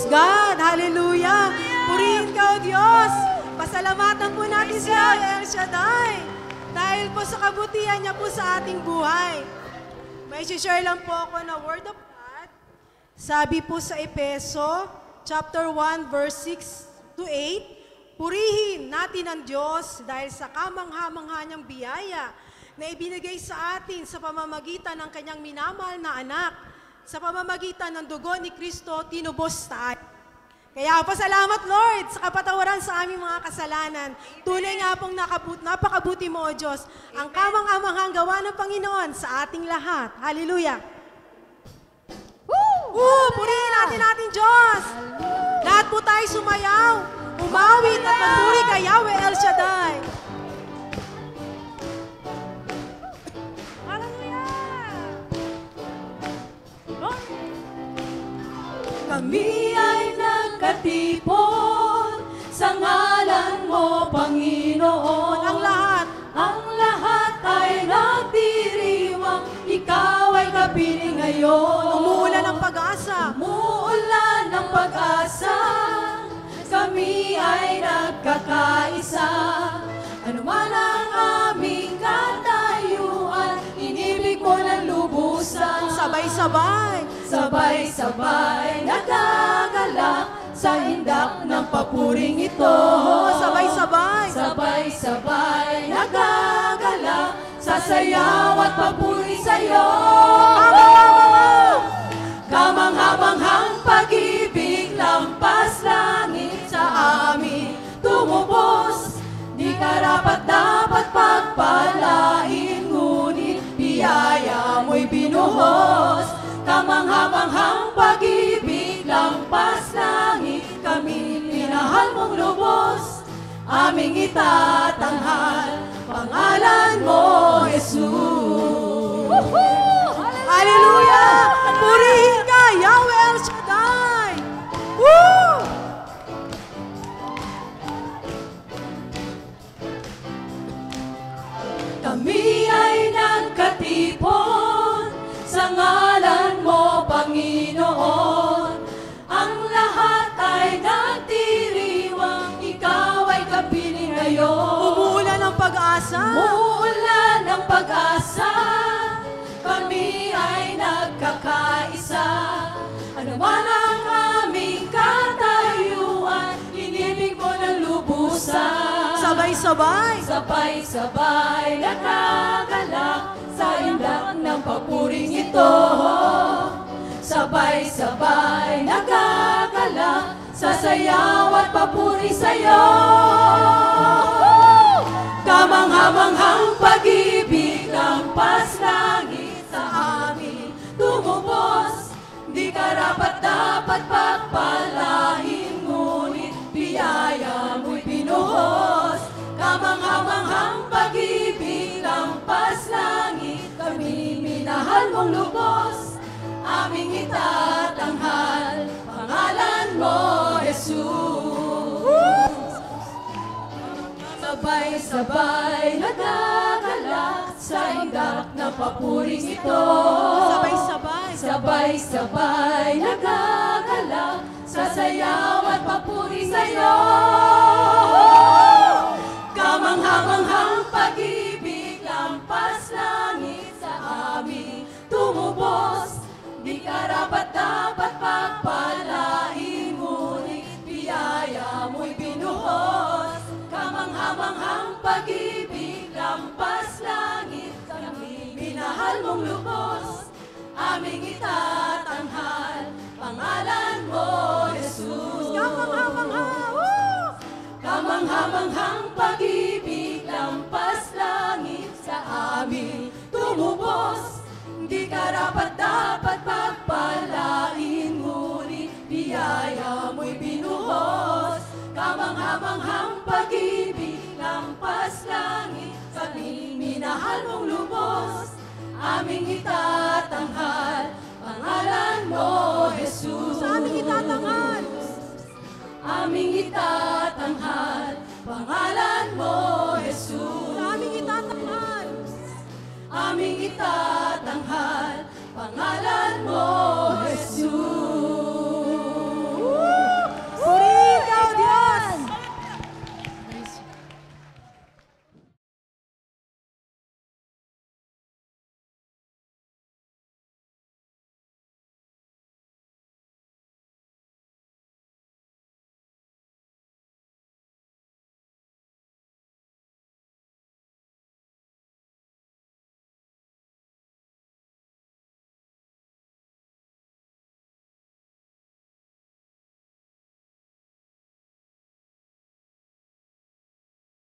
God. Hallelujah. Purihin ka, O Diyos. Pasalamatan po natin si El Shaddai. Dahil po sa kabutihan niya po sa ating buhay. May share lang po ako na word of God. Sabi po sa Efeso, chapter 1, verse 6 to 8, purihin natin ang Diyos dahil sa kamangha-mangha niyang biyaya na ibinigay sa atin sa pamamagitan ng kanyang minamahal na anak. Sa pamamagitan ng dugo ni Kristo, tinubos tayo. Kaya pasalamat, Lord, sa kapatawaran sa aming mga kasalanan. Tunay nga pong napakabuti mo, O Diyos, ang kamang-amanghang gawa ng Panginoon sa ating lahat. Hallelujah! Purihin natin, Diyos! Lahat po tayo sumayaw, umawit at magpuri kay Yahweh El Shaddai. Kami ay nagkatipon sa ngalan mo, Panginoon. Ang lahat ay nagdiriwang, ikaw ay kapiling ngayon. Umuulan ng pag-asa. Umuulan ng pag-asa. Kami ay nagkakaisa. Ano man ang aming katayuan, inibig mo ng lubusan. Sabay-sabay. Sabay-sabay nagagalak sa hindak ng papuring ito. Sabay-sabay. Sabay-sabay nagagalak sa sayaw at papuri sa'yo. Kamangha-manghang pag-ibig, lampas langit sa amin tumubos. Di karapat-dapat pagpalain, ngunit biyaya mo'y binuhos. Kamangha-manghang pag-ibig, lampas langit, kami minahal mong lubos. Aming itatanghal, pangalan mo, Jesus. Hallelujah! Purihin ka, Yahweh El Shaddai! Woo! Kami ay nagkatipon sa ngalan mo, Panginoon. Ang lahat ay nagdiriwang, ikaw ay kapiling ngayon. Umuulan ng pag-asa. Umuulan ng pag-asa. Kami ay nagkakaisa. Ano man ang aming katayuan, inibig mo ng lubusan. Sabay-sabay. Sabay-sabay nagagalak sa indak ng papuring ito. Sabay-sabay nagagalak sa sayaw at papuri sa'yo. Kamangha-manghang pag-ibig, lampas langit sa amin tumubos. Di karapat-dapat pagpalain, ngunit biyaya mo'y binuhos. Kamangha-manghang pag-ibig, lampas langit, kami minahal mong lubos. Aming itatanghal, pangalan mo, Jesus. Sabay-sabay nagagalak sa indak ng papuring ito. Sabay-sabay. Sabay-sabay nagagalak sa sayaw at papuri sa'yo. Kamangha-manghang pag-ibig, lampas langit sa amin tumubos. Di karapat-dapat pagpalain, ngunit biyaya mo'y binuhos. Kamangha-manghang pag-ibig, lampas langit, kami minahal mong lubos. Aming itatanghal, pangalan mo, Jesus. Kamangha-mangha. Kamangha-manghang pag-ibig, lampas langit sa amin tumubos. Di karapat-dapat pagpalain, ngunit biyaya mo'y binuhos. Kamangha-manghang pag-ibig, lampas langit, kami minahal mong lubos. Aming itatanghal, pangalan mo, Jesus. Aming itatanghal. Aming itatanghal, pangalan mo, Jesus. Aming itatanghal. Aming itatanghal.